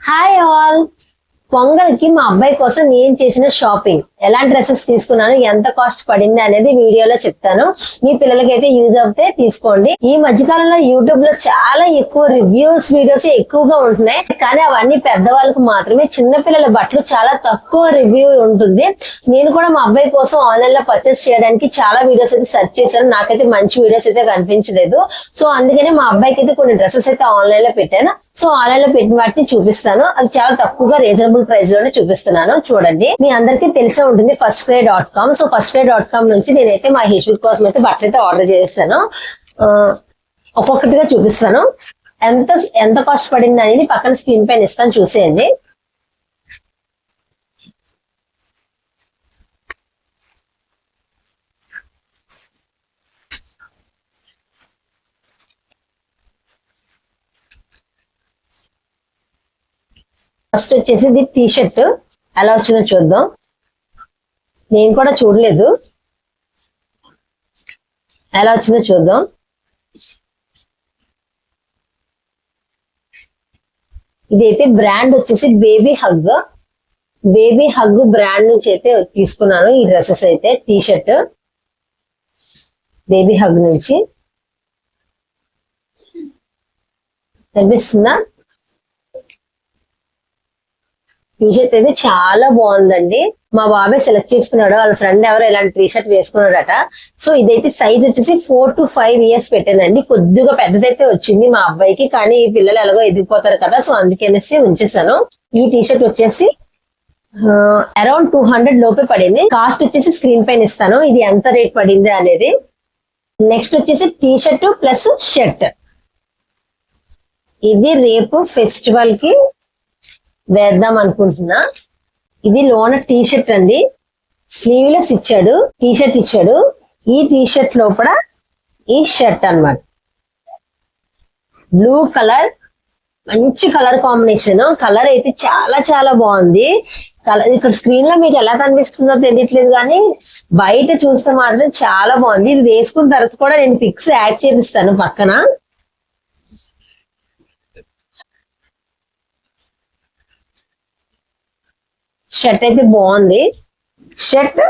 Hi all. Pongal కి మా అబ్బాయి కోసం నేను చేసిన షాపింగ్, ఎలాంటి డ్రెస్సెస్ తీసుకున్నాను, ఎంత కాస్ట్ పడింది అనేది వీడియోలో చెప్తాను. మీ పిల్లలకి అయితే యూజ్ అవుతే తీసుకోండి. ఈ మధ్య కాలంలో యూట్యూబ్ లో చాలా ఎక్కువ రివ్యూస్ వీడియోస్ ఎక్కువగా ఉంటున్నాయి, కానీ అవన్నీ పెద్దవాళ్ళకు మాత్రమే. చిన్న పిల్లల బట్టలు చాలా తక్కువ రివ్యూ ఉంటుంది. నేను కూడా మా అబ్బాయి కోసం ఆన్లైన్ లో పర్చేస్ చేయడానికి చాలా వీడియోస్ అయితే సెర్చ్ చేశాను. నాకైతే మంచి వీడియోస్ అయితే కనిపించలేదు. సో అందుకనే మా అబ్బాయికి అయితే కొన్ని డ్రెస్సెస్ అయితే ఆన్లైన్ లో పెట్టాను. సో ఆన్లైన్ లో పెట్టిన వాటిని చూపిస్తాను. అది చాలా తక్కువగా రీజనబుల్ ప్రైస్ లోనే చూపిస్తున్నాను. చూడండి, మీ అందరికీ తెలిసే ఉంటుంది firstcry.com. సో firstcry.com నుంచి నేనైతే మా హిష్విత్ కోసం అయితే బట్టలు అయితే ఆర్డర్ చేస్తాను. ఒక్కొక్కటిగా చూపిస్తాను. ఎంత ఎంత కాస్ట్ పడింది అనేది పక్కన స్క్రీన్ పైన ఇస్తాను, చూసేయండి. ఫస్ట్ వచ్చేసి ఇది టీ షర్ట్ ఎలా వచ్చిందో చూద్దాం. నేను కూడా చూడలేదు, ఎలా వచ్చిందో చూద్దాం. ఇదైతే బ్రాండ్ వచ్చేసి baby hug. Baby hug brand నుంచి అయితే తీసుకున్నాను ఈ డ్రెస్సెస్ అయితే. టీ షర్ట్ బేబీ హగ్ నుంచి కనిపిస్తుందా? టీ షర్ట్ అయితే చాలా బాగుందండి. మా బాబాయ్ సెలెక్ట్ చేసుకున్నాడు, వాళ్ళ ఫ్రెండ్ ఎవరో ఇలాంటి టీ షర్ట్ వేసుకున్నాడట. సో ఇదైతే సైజ్ వచ్చేసి 4 to 5 years పెట్టానండి. కొద్దిగా పెద్దదైతే వచ్చింది మా అబ్బాయికి, కానీ పిల్లలు ఎలాగో ఎదిగిపోతారు కదా, సో అందుకనేసి ఉంచేసాను. ఈ టీ షర్ట్ వచ్చేసి అరౌండ్ 200 లోపే పడింది. కాస్ట్ వచ్చేసి స్క్రీన్ పైన ఇస్తాను, ఇది ఎంత రేట్ పడింది అనేది. నెక్స్ట్ వచ్చేసి టీ షర్ట్ ప్లస్ షర్ట్. ఇది రేపు ఫెస్టివల్ కి వేద్దాం అనుకుంటున్నా. ఇది లోన టీ షర్ట్ అండి, స్లీవ్లెస్ ఇచ్చాడు, టీ షర్ట్ ఇచ్చాడు. ఈ టీ షర్ట్ లోపల ఈ షర్ట్ అన్నమాట. బ్లూ కలర్, మంచి కలర్ కాంబినేషన్. కలర్ అయితే చాలా చాలా బాగుంది. కలర్ ఇక్కడ స్క్రీన్ లో మీకు ఎలా కనిపిస్తుందో తెలియట్లేదు, కానీ బయట చూస్తే మాత్రం చాలా బాగుంది. ఇది వేసుకున్న తర్వాత కూడా నేను పిక్స్ యాడ్ చేపిస్తాను పక్కన. షర్ట్ అయితే బాగుంది. షర్ట్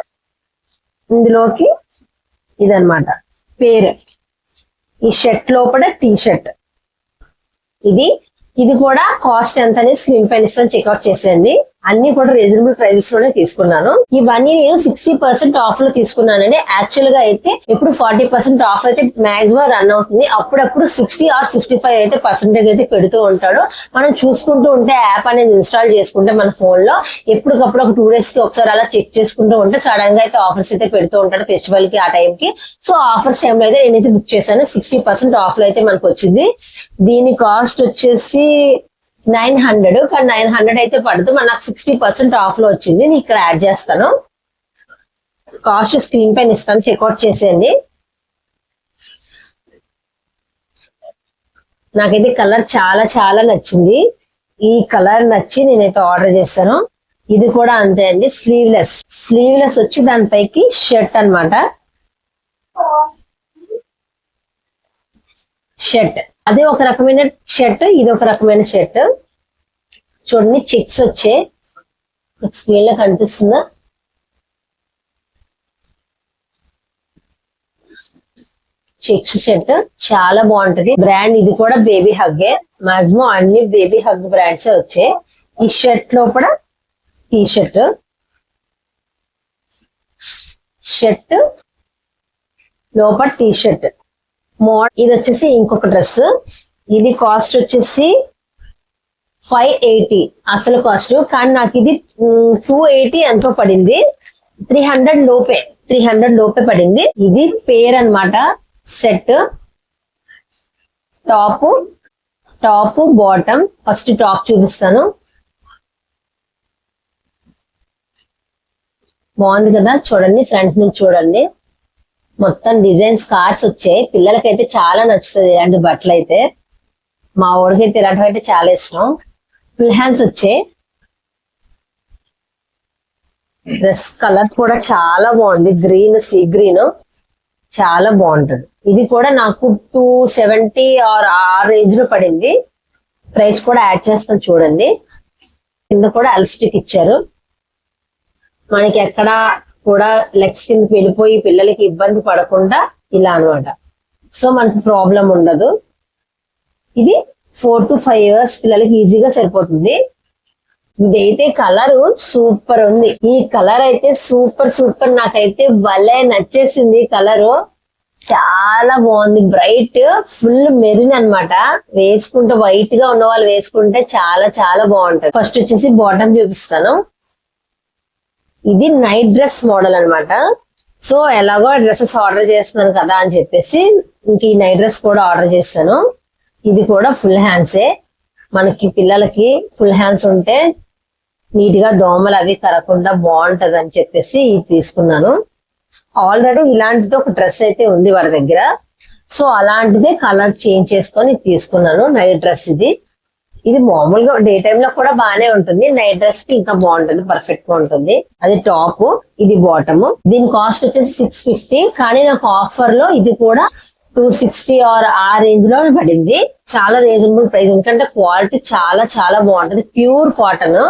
ఇందులోకి ఇదన్నమాట పేరు. ఈ షర్ట్ లోపల టీ షర్ట్. ఇది కూడా కాస్ట్ ఎంత అనేది స్క్రీన్ పైన ఇస్తాను, చెక్అవుట్ చేసేయండి. అన్ని కూడా రీజనబుల్ ప్రైజెస్ లోనే తీసుకున్నాను. ఇవన్నీ నేను 60% ఆఫ్ లో తీసుకున్నానండి. యాక్చువల్ గా అయితే ఇప్పుడు 40% ఆఫ్ అయితే మాక్సిమం రన్ అవుతుంది. అప్పుడప్పుడు 60 or 65 అయితే పర్సెంటేజ్ అయితే పెడుతూ ఉంటాడు. మనం చూసుకుంటూ ఉంటే యాప్ అనేది ఇన్స్టాల్ చేసుకుంటే మన ఫోన్ లో ఎప్పటికప్పుడు ఒక 2 days కి ఒకసారి అలా చెక్ చేసుకుంటూ ఉంటే సడన్ గా అయితే ఆఫర్స్ అయితే పెడుతూ ఉంటాడు ఫెస్టివల్ కి, ఆ టైం కి. సో ఆఫర్స్ టైంలో అయితే నేనైతే బుక్ చేశాను. 60% ఆఫ్ లో అయితే మనకు వచ్చింది. దీని కాస్ట్ వచ్చేసి 900, కానీ 900 అయితే పడదు, నాకు 60% ఆఫ్ లో వచ్చింది. నేను ఇక్కడ యాడ్ చేస్తాను, కాస్ట్ స్క్రీన్ పైన ఇస్తాను, చెక్అవుట్ చేసేయండి. నాకైతే కలర్ చాలా చాలా నచ్చింది. ఈ కలర్ నచ్చి నేనైతే ఆర్డర్ చేశాను. ఇది కూడా అంతే అండి, స్లీవ్లెస్ వచ్చి దానిపైకి షర్ట్ అన్నమాట. షర్ట్ అదే ఒక రకమైన షర్ట్, ఇది ఒక రకమైన షర్ట్. చూడండి, చెక్స్ వచ్చే స్క్రీన్ లో కనిపిస్తుందా? చెక్స్ షర్ట్ చాలా బాగుంటది. బ్రాండ్ ఇది కూడా బేబీ హగ్గే. మాక్సిమం అన్ని బేబీ హగ్ బ్రాండ్స్ వచ్చాయి. ఈ షర్ట్ లోపల టీ షర్ట్, షర్ట్ లోపల టీ షర్ట్. ఇది వచ్చేసి ఇంకొక డ్రెస్. ఇది కాస్ట్ వచ్చేసి 580 అసలు కాస్ట్, కానీ నాకు ఇది 280 ఎంతో పడింది. 300 లోపే పడింది. ఇది పేర్ అన్నమాట. Set top bottom. First top చూపిస్తాను. బాగుంది కదా, చూడండి, ఫ్రంట్ నుంచి చూడండి. మొత్తం డిజైన్స్ కార్డ్స్ వచ్చాయి. పిల్లలకైతే చాలా నచ్చుతుంది ఇలాంటి బట్టలు అయితే. మా ఊడికైతే ఇలాంటివి అయితే చాలా ఇష్టం. ఫుల్ హ్యాండ్స్ వచ్చాయి. డ్రెస్ కలర్ కూడా చాలా బాగుంది, గ్రీన్, సీ గ్రీన్, చాలా బాగుంటది. ఇది కూడా నాకు 270 ఆర్ ఆ రేంజ్ లో పడింది. ప్రైస్ కూడా యాడ్ చేస్తాను చూడండి. కింద కూడా ఎలాస్టిక్ ఇచ్చారు. మనకి ఎక్కడ కూడా లెగ్స్ కిందకి వెళ్ళిపోయి పిల్లలకి ఇబ్బంది పడకుండా ఇలా అనమాట. సో మనకి ప్రాబ్లం ఉండదు. ఇది 4 to 5 years పిల్లలకి ఈజీగా సరిపోతుంది. ఇదైతే కలర్ సూపర్ ఉంది. ఈ కలర్ అయితే సూపర్ సూపర్, నాకైతే భలే నచ్చేసింది. కలరు చాలా బాగుంది, బ్రైట్ ఫుల్ మెరిన్ అన్నమాట. వేసుకుంటే వైట్ గా ఉన్న వాళ్ళు వేసుకుంటే చాలా చాలా బాగుంటది. ఫస్ట్ వచ్చేసి బాటమ్ చూపిస్తాను. ఇది నైట్ డ్రెస్ మోడల్ అన్నమాట. సో ఎలాగో డ్రెస్సెస్ ఆర్డర్ చేస్తున్నాను కదా అని చెప్పేసి ఇంక ఈ నైట్ డ్రెస్ కూడా ఆర్డర్ చేస్తాను. ఇది కూడా ఫుల్ హ్యాండ్సే. మనకి పిల్లలకి ఫుల్ హ్యాండ్స్ ఉంటే నీట్ గా దోమలు అవి కరకుండా బాగుంటది అని చెప్పేసి ఇది తీసుకున్నాను. ఆల్రెడీ ఇలాంటిది ఒక డ్రెస్ అయితే ఉంది వాడి దగ్గర. సో అలాంటిదే కలర్ చేంజ్ చేసుకొని తీసుకున్నాను. నైట్ డ్రెస్ ఇది మామూలుగా డే టైమ్ లో కూడా బాగానే ఉంటుంది. నైట్ డ్రెస్ కి ఇంకా బాగుంటుంది, పర్ఫెక్ట్ గా ఉంటుంది. అది టాప్, ఇది బాటమ్. దీని కాస్ట్ వచ్చేసి 650. కానీ నాకు ఆఫర్ లో ఇది కూడా 260 ఆర్ ఆ రేంజ్ లో పడింది. చాలా రీజనబుల్ ప్రైస్, ఎందుకంటే క్వాలిటీ చాలా చాలా బాగుంటది. Pure cotton.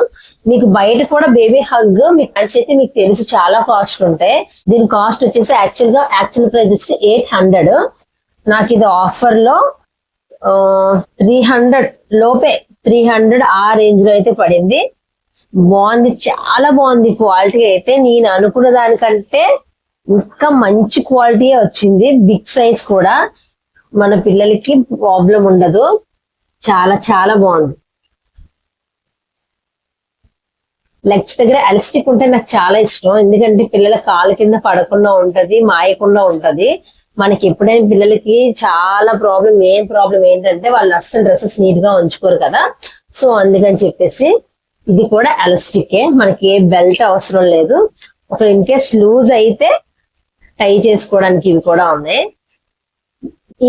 మీకు బయట కూడా బేబీ హగ్ మీకు ప్యాంట్స్ అయితే మీకు తెలుసు చాలా కాస్ట్ ఉంటాయి. దీని కాస్ట్ వచ్చేసి యాక్చువల్ ప్రైస్ వచ్చి 800. నాకు ఇది ఆఫర్ లో 300 లోపే, 300 ఆ రేంజ్ లో అయితే పడింది. బాగుంది, చాలా బాగుంది. క్వాలిటీ అయితే నేను అనుకున్న దానికంటే ఇంకా మంచి క్వాలిటీ వచ్చింది. బిగ్ సైజ్ కూడా, మన పిల్లలకి ప్రాబ్లం ఉండదు. చాలా చాలా బాగుంది. లెగ్స్ దగ్గర ఎలాస్టిక్ ఉంటే నాకు చాలా ఇష్టం, ఎందుకంటే పిల్లల కాలు కింద పడకుండా ఉంటది, మాయకుండా ఉంటది. మనకి ఎప్పుడైనా పిల్లలకి చాలా మెయిన్ ప్రాబ్లం ఏంటంటే వాళ్ళు అస్సలు డ్రెస్సెస్ నీట్ గా ఉంచుకోరు కదా. సో అందుకని చెప్పేసి ఇది కూడా ఎలాస్టికే, మనకి ఏ బెల్ట్ అవసరం లేదు. ఒక ఇన్ కేస్ లూజ్ అయితే టై చేసుకోవడానికి ఇవి కూడా ఉన్నాయి.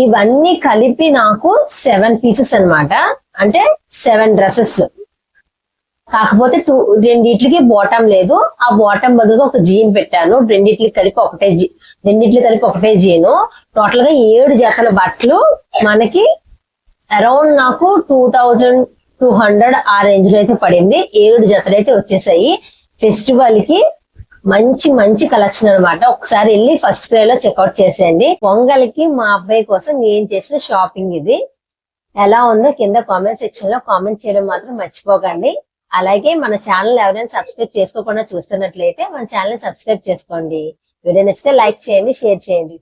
ఇవన్నీ కలిపి నాకు 7 పీసెస్ అన్నమాట. అంటే 7 డ్రెస్సెస్. కాకపోతే రెండిట్లకి బాటమ్ లేదు. ఆ బాటమ్ బదులుగా ఒక జీన్ పెట్టాను. రెండిట్లకి కలిపి ఒకటే జీను. టోటల్ గా 7 జతల బట్టలు మనకి అరౌండ్ నాకు 2200 ఆ రేంజ్ లో అయితే పడింది. 7 జతలు అయితే వచ్చేసాయి. ఫెస్టివల్ కి మంచి మంచి కలెక్షన్ అనమాట. ఒకసారి వెళ్ళి ఫస్ట్ క్రై లో చెక్అౌట్ చేసేయండి. పొంగల్కి మా అబ్బాయి కోసం నేను చేసిన షాపింగ్ ఇది. ఎలా ఉందో కింద కామెంట్ సెక్షన్ లో కామెంట్ చేయడం మాత్రం మర్చిపోకండి. అలాగే మన ఛానల్ ఎవరైనా సబ్స్క్రైబ్ చేసుకోకుండా చూస్తున్నట్లయితే మన ఛానల్ సబ్స్క్రైబ్ చేసుకోండి. వీడియో నచ్చితే లైక్ చేయండి, షేర్ చేయండి.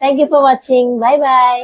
Thank you for watching. Bye bye.